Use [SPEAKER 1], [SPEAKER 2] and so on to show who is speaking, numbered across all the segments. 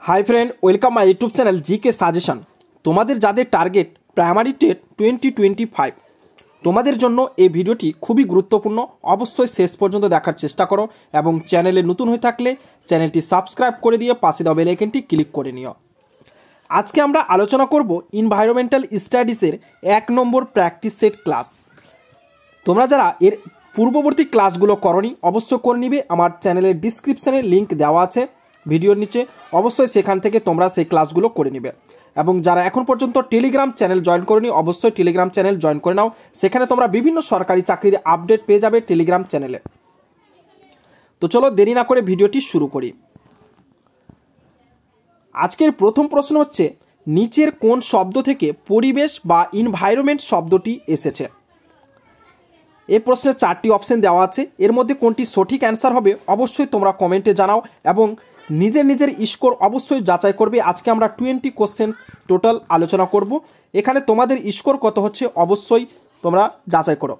[SPEAKER 1] High friend welcome my YouTube channel GK suggestion. तुम्हारे जाদের target primary TET 2025 তোমাদের জন্য এই ভিডিওটি খুবই গুরুত্বপূর্ণ। অবশ্যই শেষ পর্যন্ত দেখার চেষ্টা করো এবং চ্যানেলে নতুন হয়ে থাকলে চ্যানেলটি সাবস্ক্রাইব করে দিয়ে পাশে দেওয়া বেল আইকনটি ক্লিক করে নিও। আজকে আমরা আলোচনা করব এনভায়রনমেন্টাল স্টাডিজের 1 নম্বর প্র্যাকটিস সেট ক্লাস। তোমরা যারা এর পূর্ববর্তী ক্লাসগুলো করনি অবশ্যই করে নিবে। আমার চ্যানেলের ডেসক্রিপশনে লিংক দেওয়া আছে ভিডিওর নিচে, অবশ্যই সেখান থেকে তোমরা সেই ক্লাসগুলো করে নিবে। এবং যারা এখন পর্যন্ত টেলিগ্রাম চ্যানেল জয়েন করনি অবশ্যই টেলিগ্রাম চ্যানেল জয়েন করে নাও, সেখানে তোমরা বিভিন্ন সরকারি চাকরির আপডেট পেয়ে যাবে টেলিগ্রাম চ্যানেলে। তো চলো দেরি না করে ভিডিওটি শুরু করি। আজকের প্রথম প্রশ্ন হচ্ছে, নিচের কোন শব্দ থেকে পরিবেশ বা এনভায়রনমেন্ট শব্দটি এসেছে? এই প্রশ্নের 4টি অপশন দেওয়া আছে, এর মধ্যে কোনটি সঠিক অ্যান্সার হবে অবশ্যই তোমরা কমেন্টে জানাও এবং নিজের স্কোর অবশ্যই যাচাই করবে। আজকে আমরা 20 কোশ্চেন্স টোটাল আলোচনা করব, এখানে তোমাদের স্কোর কত হচ্ছে অবশ্যই তোমরা যাচাই করো।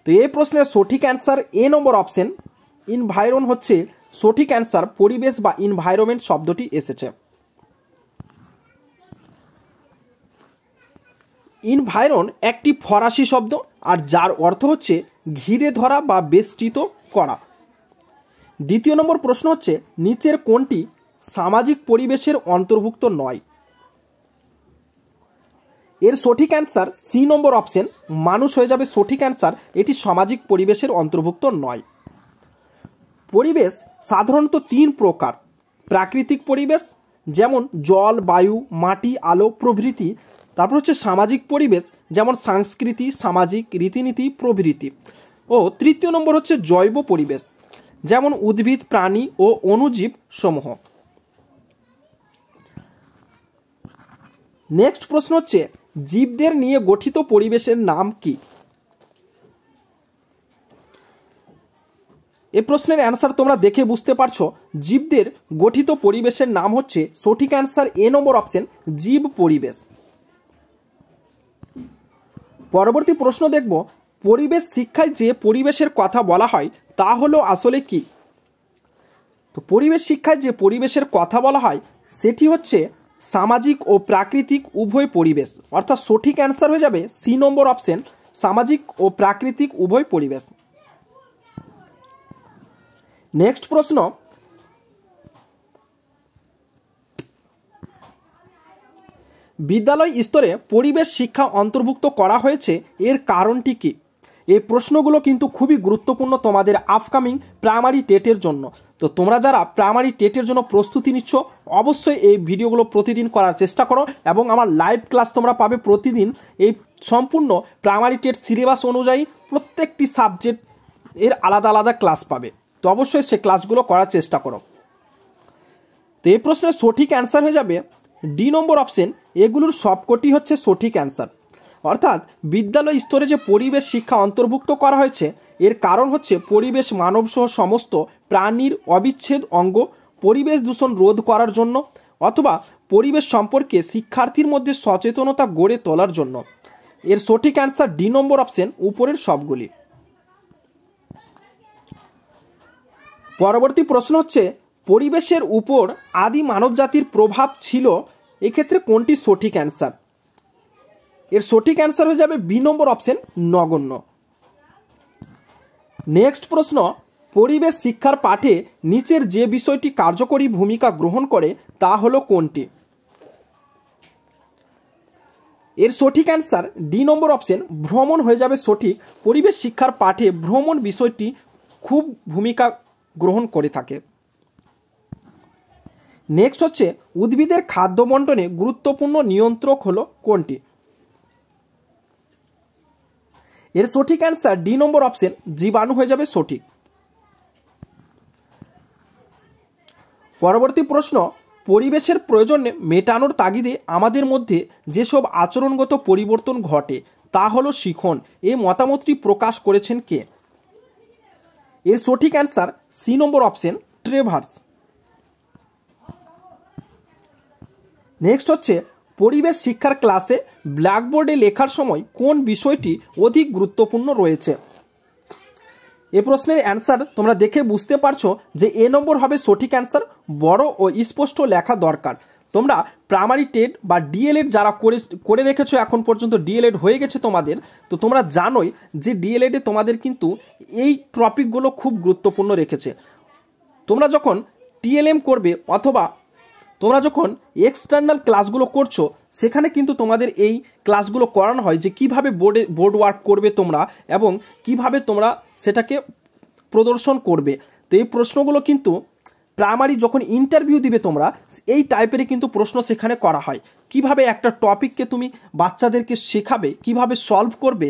[SPEAKER 1] তো এই প্রশ্নের সঠিক অ্যান্সার এ নম্বর অপশন এনভায়রন হচ্ছে সঠিক অ্যান্সার। পরিবেশ বা এনভায়রনমেন্ট শব্দটি এসেছে। এনভায়রন একটি ফরাসি শব্দ আর যার অর্থ হচ্ছে ঘিরে ধরা বা বেষ্টিত করা। দ্বিতীয় নম্বর প্রশ্ন হচ্ছে, নিচের কোনটি সামাজিক পরিবেশের অন্তর্ভুক্ত নয়? এর সঠিক অ্যান্সার সি নম্বর অপশন মানুষ হয়ে যাবে সঠিক অ্যান্সার, এটি সামাজিক পরিবেশের অন্তর্ভুক্ত নয়। পরিবেশ সাধারণত 3 প্রকার: প্রাকৃতিক পরিবেশ যেমন জল, বায়ু, মাটি, আলো প্রভৃতি। তারপর হচ্ছে সামাজিক পরিবেশ যেমন সংস্কৃতি, সামাজিক রীতিনীতি প্রভৃতি। ও তৃতীয় নম্বর হচ্ছে জৈব পরিবেশ যেমন উদ্ভিদ, প্রাণী ও অণুজীব সমূহ। নেক্সট প্রশ্ন হচ্ছে, জীবদের নিয়ে গঠিত পরিবেশের নাম কি? এই প্রশ্নের অ্যান্সার তোমরা দেখে বুঝতে পারছো, জীবদের গঠিত পরিবেশের নাম হচ্ছে সঠিক অ্যান্সার এ নম্বর অপশন জীব পরিবেশ। পরবর্তী প্রশ্ন দেখব, পরিবেশ শিক্ষায় যে পরিবেশের কথা বলা হয় তা হলো আসলে কি? তো পরিবেশ শিক্ষায় যে পরিবেশের কথা বলা হয় সেটি হচ্ছে সামাজিক ও প্রাকৃতিক উভয় পরিবেশ, অর্থাৎ সঠিক অ্যান্সার হয়ে যাবে সি নম্বর অপশন সামাজিক ও প্রাকৃতিক উভয় পরিবেশ। নেক্সট প্রশ্ন, বিদ্যালয় স্তরে পরিবেশ শিক্ষা অন্তর্ভুক্ত করা হয়েছে, এর কারণটি কি? এই প্রশ্নগুলো কিন্তু খুবই গুরুত্বপূর্ণ তোমাদের আপকামিং প্রাইমারি টেটের জন্য। তো তোমরা যারা প্রাইমারি টেটের জন্য প্রস্তুতি নিচ্ছ অবশ্যই এই ভিডিওগুলো প্রতিদিন করার চেষ্টা করো এবং আমার লাইভ ক্লাস তোমরা পাবে প্রতিদিন। এই সম্পূর্ণ প্রাইমারি টেট সিলেবাস অনুযায়ী প্রত্যেকটি সাবজেক্ট এর আলাদা আলাদা ক্লাস পাবে, তো অবশ্যই সে ক্লাসগুলো করার চেষ্টা করো। তো এই প্রশ্নের সঠিক অ্যান্সার হয়ে যাবে ডি নম্বর অপশন, এগুলোর সবকটি হচ্ছে সঠিক অ্যান্সার। অর্থাৎ বিদ্যালয় স্তরে যে পরিবেশ শিক্ষা অন্তর্ভুক্ত করা হয়েছে এর কারণ হচ্ছে পরিবেশ মানবসহ সমস্ত প্রাণীর অবিচ্ছেদ অঙ্গ, পরিবেশ দূষণ রোধ করার জন্য অথবা পরিবেশ সম্পর্কে শিক্ষার্থীর মধ্যে সচেতনতা গড়ে তোলার জন্য। এর সঠিক অ্যান্সার ডি নম্বর অপশন উপরের সবগুলি। পরবর্তী প্রশ্ন হচ্ছে, পরিবেশের উপর আদি মানবজাতির প্রভাব ছিল, এক্ষেত্রে কোনটি সঠিক অ্যান্সার? এর সঠিক অ্যান্সার হয়ে যাবে বি নম্বর অপশন নগণ্য। নেক্সট প্রশ্ন, পরিবেশ শিক্ষার পাঠে নিচের যে বিষয়টি কার্যকরী ভূমিকা গ্রহণ করে তা হলো কোনটি? এর সঠিক অ্যান্সার ডি নম্বর অপশন ভ্রমণ হয়ে যাবে সঠিক। পরিবেশ শিক্ষার পাঠে ভ্রমণ বিষয়টি খুব ভূমিকা গ্রহণ করে থাকে। নেক্সট হচ্ছে, উদ্ভিদের খাদ্য বণ্টনে গুরুত্বপূর্ণ নিয়ন্ত্রক হলো কোনটি? এর সঠিক অ্যান্সার ডি নম্বর অপশন জীবাণু হয়ে যাবে সঠিক। পরবর্তী প্রশ্ন, পরিবেশের প্রয়োজন মেটানোর তাগিদে আমাদের মধ্যে যেসব আচরণগত পরিবর্তন ঘটে তা হলো শিখন। এই মতামতটি প্রকাশ করেছেন কে? এর সঠিক অ্যান্সার সি নম্বর অপশন ট্রেভার্স। নেক্সট হচ্ছে, পরিবেশ শিক্ষার ক্লাসে ব্ল্যাকবোর্ডে লেখার সময় কোন বিষয়টি অধিক গুরুত্বপূর্ণ রয়েছে? এ প্রশ্নের অ্যান্সার তোমরা দেখে বুঝতে পারছো যে এ নম্বর হবে সঠিক অ্যান্সার। বড় ও স্পষ্ট লেখা দরকার। তোমরা প্রাইমারি টেট বা ডিএলএড যারা করে রেখেছো এখন পর্যন্ত, ডিএলএড হয়ে গেছে তোমাদের, তো তোমরা জানোই যে ডিএলএডে তোমাদের কিন্তু এই টপিকগুলো খুব গুরুত্বপূর্ণ রেখেছে। তোমরা যখন টিএলএম করবে অথবা তোমরা যখন এক্সটার্নাল ক্লাসগুলো করছো, সেখানে কিন্তু তোমাদের এই ক্লাসগুলো করানো হয় যে কিভাবে বোর্ড ওয়ার্ক করবে তোমরা এবং কিভাবে তোমরা সেটাকে প্রদর্শন করবে। তো এই প্রশ্নগুলো কিন্তু প্রাইমারি যখন ইন্টারভিউ দিবে তোমরা, এই টাইপেরই কিন্তু প্রশ্ন সেখানে করা হয়। কিভাবে একটা টপিককে তুমি বাচ্চাদেরকে শেখাবে, কিভাবে সলভ করবে,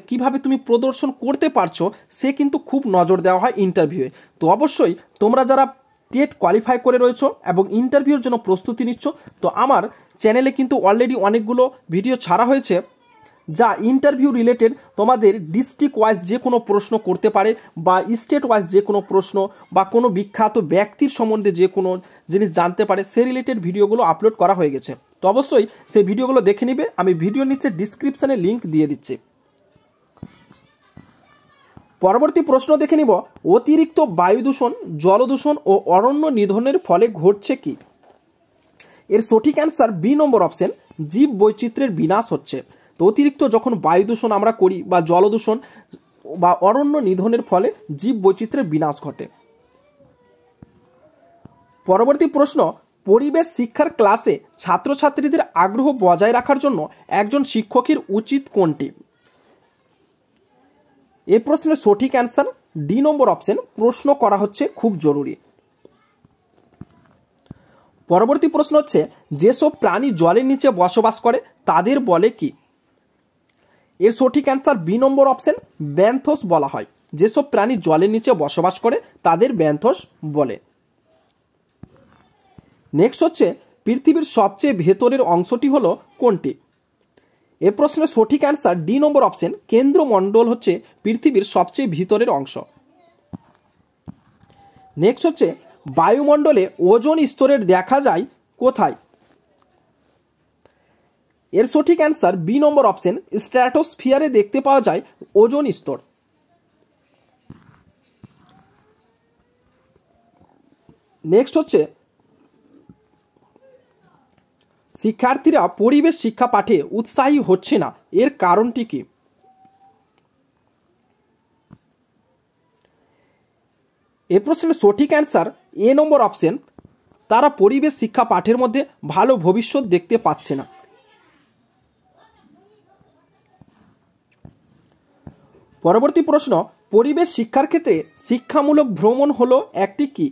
[SPEAKER 1] কিভাবে তুমি প্রদর্শন করতে পারছো, সে কিন্তু খুব নজর দেওয়া হয় ইন্টারভিউয়ে। তো অবশ্যই তোমরা যারা টেট কোয়ালিফাই করে রয়েছো এবং ইন্টারভিউর জন্য প্রস্তুতি নিচ্ছ, তো আমার চ্যানেলে কিন্তু অলরেডি অনেকগুলো ভিডিও ছাড়া হয়েছে যা ইন্টারভিউ রিলেটেড তোমাদের ডিস্ট্রিক্ট ওয়াইজ যে কোনো প্রশ্ন করতে পারে বা স্টেট ওয়াইজ যে কোনো প্রশ্ন বা কোনো বিখ্যাত ব্যক্তির সম্বন্ধে যে কোনো জিনিস জানতে পারে, সে রিলেটেড ভিডিওগুলো আপলোড করা হয়ে গেছে। তো অবশ্যই সেই ভিডিওগুলো দেখে নিবে, আমি ভিডিও নিচে ডিসক্রিপশানে লিঙ্ক দিয়ে দিচ্ছি। পরবর্তী প্রশ্ন দেখে নিব, অতিরিক্ত বায়ু দূষণ, জলদূষণ ও অরণ্য নিধনের ফলে ঘটছে কি? এর সঠিক অ্যান্সার বি নম্বর অপশন, জীব বৈচিত্র্যের বিনাশ হচ্ছে। তো অতিরিক্ত যখন বায়ু দূষণ আমরা করি বা জলদূষণ বা অরণ্য নিধনের ফলে জীব বৈচিত্র্যের বিনাশ ঘটে। পরবর্তী প্রশ্ন, পরিবেশ শিক্ষার ক্লাসে ছাত্রছাত্রীদের আগ্রহ বজায় রাখার জন্য একজন শিক্ষকের উচিত কোনটি? এই প্রশ্নের সঠিক অ্যান্সার ডি নম্বর অপশন, প্রশ্ন করা হচ্ছে খুব জরুরি। পরবর্তী প্রশ্ন হচ্ছে, যেসব প্রাণী জলের নিচে বসবাস করে তাদের বলে কি? এর সঠিক অ্যান্সার বি নম্বর অপশন, ব্যান্থস বলা হয়। যেসব প্রাণী জলের নিচে বসবাস করে তাদের ব্যান্থস বলে। নেক্সট হচ্ছে, পৃথিবীর সবচেয়ে ভেতরের অংশটি হলো কোনটি? এ প্রশ্নের সঠিক অ্যান্সার ডি নম্বর অপশন, কেন্দ্রমণ্ডল হচ্ছে পৃথিবীর সবচেয়ে ভিতরের অংশ। নেক্সট হচ্ছে, বায়ুমণ্ডলে ওজোন স্তরের দেখা যায় কোথায়? এর সঠিক অ্যান্সার বি নম্বর অপশন, স্ট্র্যাটোস্ফিয়ারে দেখতে পাওয়া যায় ওজোন স্তর। নেক্সট হচ্ছে, শিক্ষার্থীরা পরিবেশ শিক্ষা পাঠে উৎসাহী হচ্ছে না, এর কারণটি কি? এ প্রশ্নের সঠিক অ্যান্সার এ নম্বর অপশন, তারা পরিবেশ শিক্ষা পাঠের মধ্যে ভালো ভবিষ্যৎ দেখতে পাচ্ছে না। পরবর্তী প্রশ্ন, পরিবেশ শিক্ষার ক্ষেত্রে শিক্ষামূলক ভ্রমণ হলো একটি কি?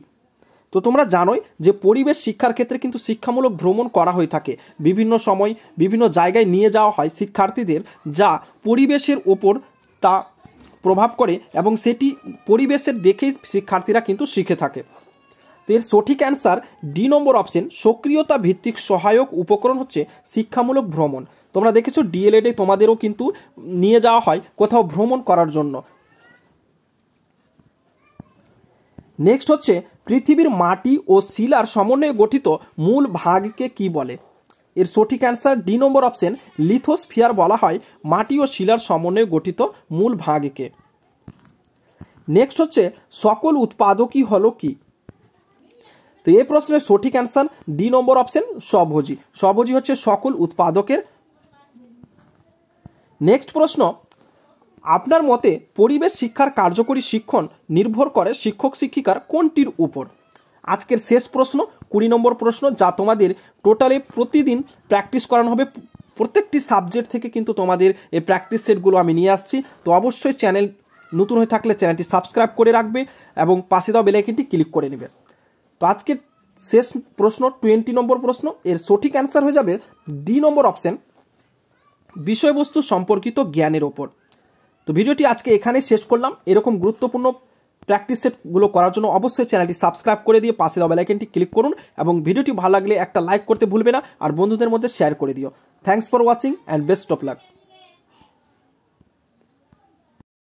[SPEAKER 1] তো তোমরা জানোই যে পরিবেশ শিক্ষার ক্ষেত্রে কিন্তু শিক্ষামূলক ভ্রমণ করা হয়ে থাকে। বিভিন্ন সময় বিভিন্ন জায়গায় নিয়ে যাওয়া হয় শিক্ষার্থীদের, যা পরিবেশের ওপর তা প্রভাব করে এবং সেটি পরিবেশের দেখেই শিক্ষার্থীরা কিন্তু শিখে থাকে। তো এর সঠিক অ্যান্সার ডি নম্বর অপশন, সক্রিয়তা ভিত্তিক সহায়ক উপকরণ হচ্ছে শিক্ষামূলক ভ্রমণ। তোমরা দেখেছো ডিএলএডে তোমাদেরও কিন্তু নিয়ে যাওয়া হয় কোথাও ভ্রমণ করার জন্য। নেক্সট হচ্ছে, পৃথিবীর মাটি ও শিলার সমন্বয়ে গঠিত মূল ভাগকে কি বলে? এর সঠিক অ্যান্সার ডি নম্বর অপশন, লিথোস্ফিয়ার বলা হয় মাটি ও শিলার সমন্বয়ে গঠিত মূল ভাগকে। নেক্সট হচ্ছে, সকল উৎপাদকই হলো কি? তো এই প্রশ্নের সঠিক অ্যান্সার ডি নম্বর অপশন, স্বভোজী। স্বভোজী হচ্ছে সকল উৎপাদকের। নেক্সট প্রশ্ন, আপনার মতে পরিবেশ শিক্ষার কার্যকরী শিক্ষণ নির্ভর করে শিক্ষক শিক্ষিকার কোনটির উপর? আজকের শেষ প্রশ্ন, 20 নম্বর প্রশ্ন, যা তোমাদের টোটালে প্রতিদিন প্র্যাকটিস করানো হবে। প্রত্যেকটি সাবজেক্ট থেকে কিন্তু তোমাদের এই প্র্যাকটিস সেটগুলো আমি নিয়ে আসছি। তো অবশ্যই চ্যানেল নতুন হয়ে থাকলে চ্যানেলটি সাবস্ক্রাইব করে রাখবে এবং পাশে দেওয়া বেল আইকনটি ক্লিক করে নেবে। তো আজকের শেষ প্রশ্ন, 20 নম্বর প্রশ্ন, এর সঠিক অ্যান্সার হয়ে যাবে ডি নম্বর অপশন, বিষয়বস্তু সম্পর্কিত জ্ঞানের ওপর। তো ভিডিওটি আজকে এখানে শেষ করলাম। এরকম গুরুত্বপূর্ণ প্র্যাকটিস সেটগুলো করার জন্য অবশ্যই চ্যানেলটি সাবস্ক্রাইব করে দিয়ে পাশে দেওয়া বেল আইকনটি ক্লিক করুন এবং ভিডিওটি ভালো লাগলে একটা লাইক করতে ভুলবে না আর বন্ধুদের মধ্যে শেয়ার করে দিও। Thanks for watching and best of luck.